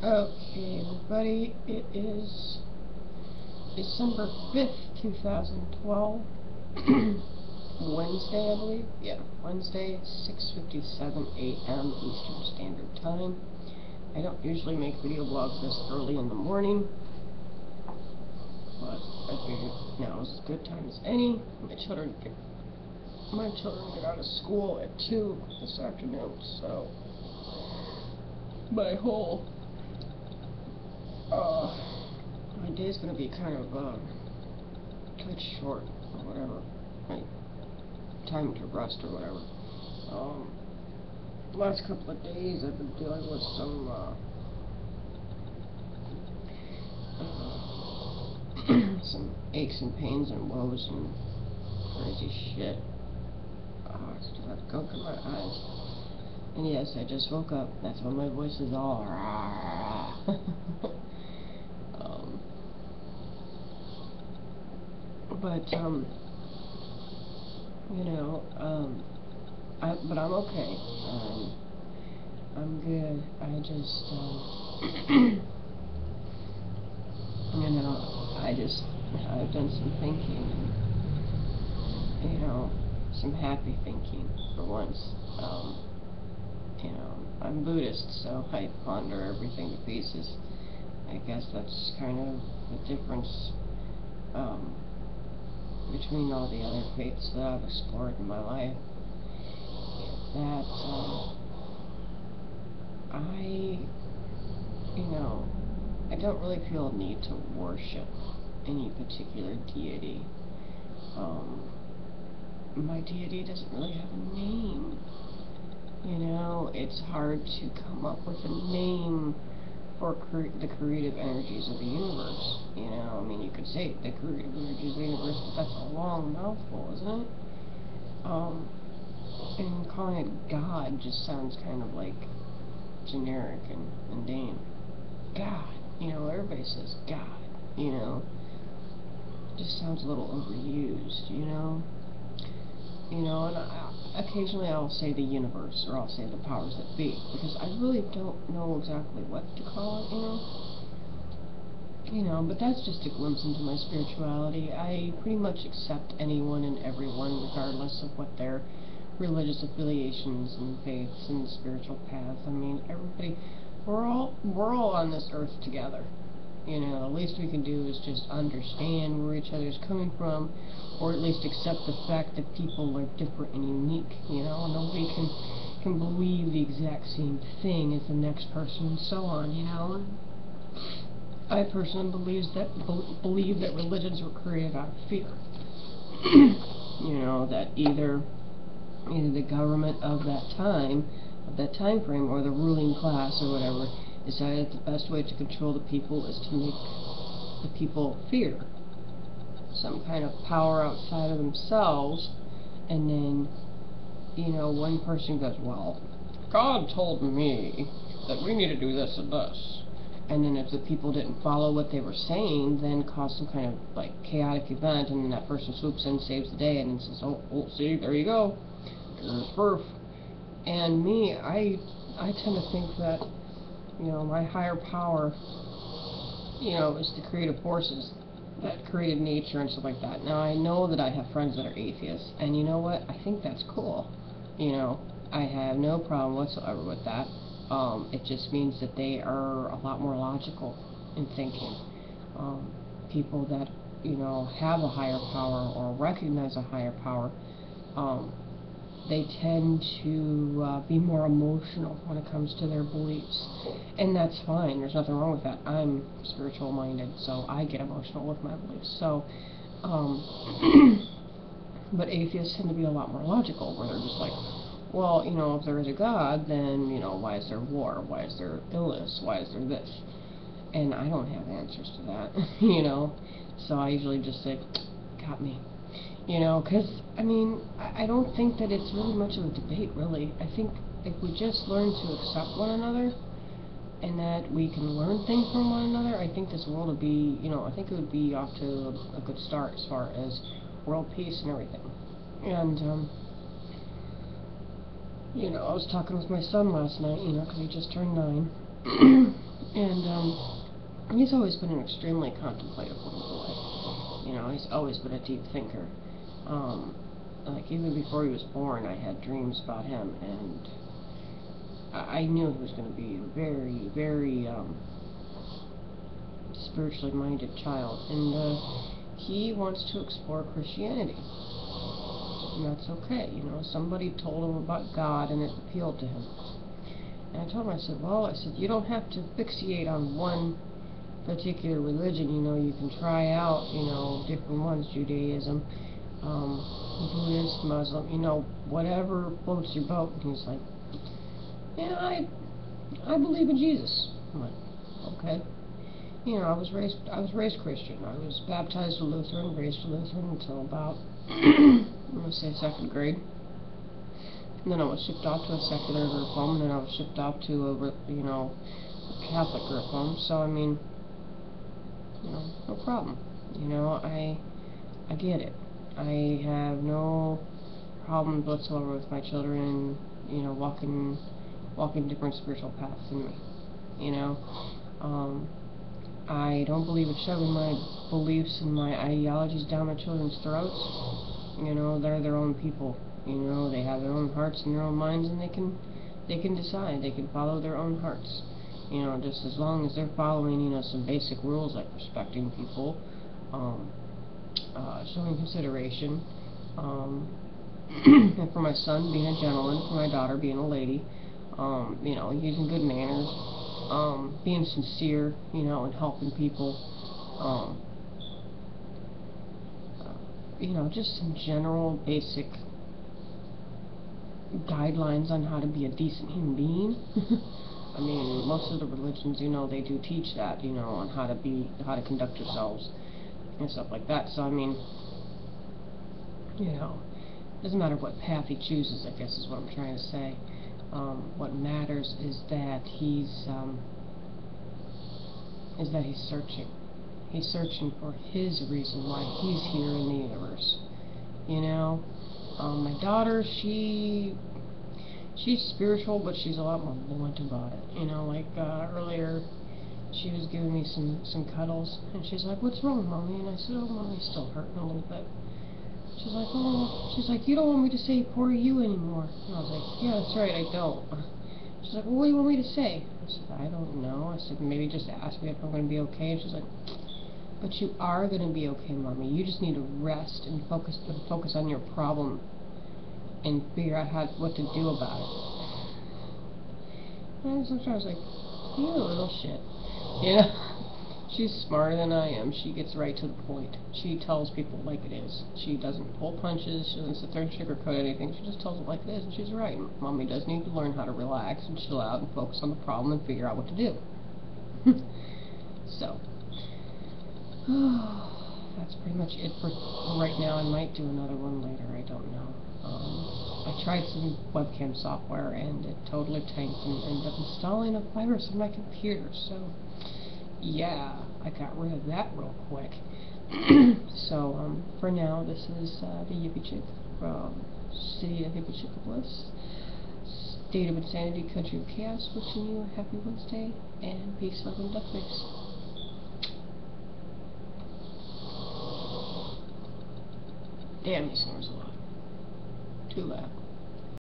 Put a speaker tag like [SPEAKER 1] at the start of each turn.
[SPEAKER 1] Okay, everybody, it is December 5th, 2012, Wednesday, I believe. Yeah, Wednesday, 6:57 a.m. Eastern Standard Time. I don't usually make video blogs this early in the morning, but I figured now is as good time as any. My children get out of school at 2 this afternoon, so my whole my day's gonna be kind of cut short or whatever. Like time to rest or whatever. Last couple of days I've been dealing with some some aches and pains and woes and crazy shit. I still have gunk in my eyes. And yes, I just woke up. That's why my voice is all but you know, but I'm okay. I'm good. I just you know, I've done some thinking, and you know, some happy thinking for once. You know, I'm Buddhist, so I ponder everything to pieces. I guess that's kind of the difference between all the other faiths that I've explored in my life. That I don't really feel a need to worship any particular deity. My deity doesn't really have a name. You know, it's hard to come up with a name for the creative energies of the universe. You know, I mean, you could say the creative energies of the universe, but that's a long mouthful, isn't it? And calling it God just sounds kind of like generic and mundane. God, you know, everybody says God, you know. It just sounds a little overused, you know. You know, and occasionally I'll say the universe, or I'll say the powers that be, because I really don't know exactly what to call it, you know. You know, but that's just a glimpse into my spirituality. I pretty much accept anyone and everyone, regardless of what their religious affiliations and faiths and spiritual paths. I mean, everybody, we're all on this earth together. You know, the least we can do is just understand where each other's coming from, or at least accept the fact that people are different and unique. You know, nobody can believe the exact same thing as the next person, and so on. You know, I personally believe that religions were created out of fear. You know, that either the government of that time frame, or the ruling class or whatever, decided the best way to control the people is to make the people fear some kind of power outside of themselves, and then, you know, one person goes, well, God told me that we need to do this and this, and then if the people didn't follow what they were saying, then cause some kind of like chaotic event, and then that person swoops in, saves the day, and then says, oh, well, see, there you go, there's proof. And me, I tend to think that, you know, my higher power, you know, is the creative forces that created nature and stuff like that. Now, I know that I have friends that are atheists, and you know what? I think that's cool. You know, I have no problem whatsoever with that. It just means that they are a lot more logical in thinking. People that, you know, have a higher power or recognize a higher power, they tend to be more emotional when it comes to their beliefs. And that's fine. There's nothing wrong with that. I'm spiritual minded, so I get emotional with my beliefs. So, but atheists tend to be a lot more logical, where they're just like, well, you know, if there is a God, then, you know, why is there war? Why is there illness? Why is there this? And I don't have answers to that, you know. So I usually just say, got me. You know, because, I mean, I don't think that it's really much of a debate, really. I think if we just learn to accept one another, and that we can learn things from one another, I think this world would be, you know, I think it would be off to a good start as far as world peace and everything. And, you know, I was talking with my son last night, you know, because he just turned 9, And he's always been an extremely contemplative little boy. You know, he's always been a deep thinker. Like even before he was born, I had dreams about him, and I knew he was going to be a very, very spiritually minded child, and he wants to explore Christianity, and that's okay. You know, somebody told him about God, and it appealed to him. And I told him, I said, well, you don't have to fixate on one particular religion. You know, you can try out, you know, different ones, Judaism, Buddhist, Muslim, you know, whatever floats your boat. And he's like, yeah, I believe in Jesus. I'm like, okay. You know, I was raised Christian. I was baptized a Lutheran, raised a Lutheran until about, I'm going to say 2nd grade. And then I was shipped off to a secular group home, and then I was shipped off to a, you know, a Catholic group home. So, I mean, you know, no problem. You know, I get it. I have no problems whatsoever with my children, you know, walking different spiritual paths than me. You know, I don't believe in shoving my beliefs and my ideologies down my children's throats. You know, they're their own people. You know, they have their own hearts and their own minds, and they can decide. They can follow their own hearts. You know, just as long as they're following, you know, some basic rules like respecting people, showing consideration, and for my son being a gentleman, for my daughter being a lady, you know, using good manners, being sincere, you know, and helping people, you know, just some general basic guidelines on how to be a decent human being. I mean, most of the religions, you know, they do teach that, you know, on how to conduct yourselves and stuff like that. So, I mean, you know, doesn't matter what path he chooses, I guess is what I'm trying to say. What matters is that he's searching. He's searching for his reason why he's here in the universe. You know, my daughter, she's spiritual, but she's a lot more blunt about it. You know, like earlier, she was giving me some cuddles, and she's like, "What's wrong, Mommy?" And I said, "Oh, Mommy's still hurting a little bit." She's like, "Oh," she's like, "You don't want me to say poor you anymore." And I was like, "Yeah, that's right, I don't." She's like, "Well, what do you want me to say?" I said, "I don't know." I said, "Maybe just ask me if I'm going to be okay." And she's like, "But you are going to be okay, Mommy. You just need to rest and focus on your problem and figure out what to do about it." And sometimes I was like, "You little shit." You know? She's smarter than I am. She gets right to the point. She tells people like it is. She doesn't pull punches. She doesn't sit there and sugarcoat anything. She just tells it like it is, and she's right. Mommy does need to learn how to relax and chill out and focus on the problem and figure out what to do. So, that's pretty much it for right now. I might do another one later. I don't know. I tried some webcam software, and it totally tanked and ended up installing a virus on my computer. So, yeah, I got rid of that real quick. So, for now, this is the Yippee Chick from City of Hippie Chick Bliss, State of Insanity, Country of Chaos, wishing you a happy Wednesday, and peace, love, and duckface. Damn, he snores a lot. Too loud.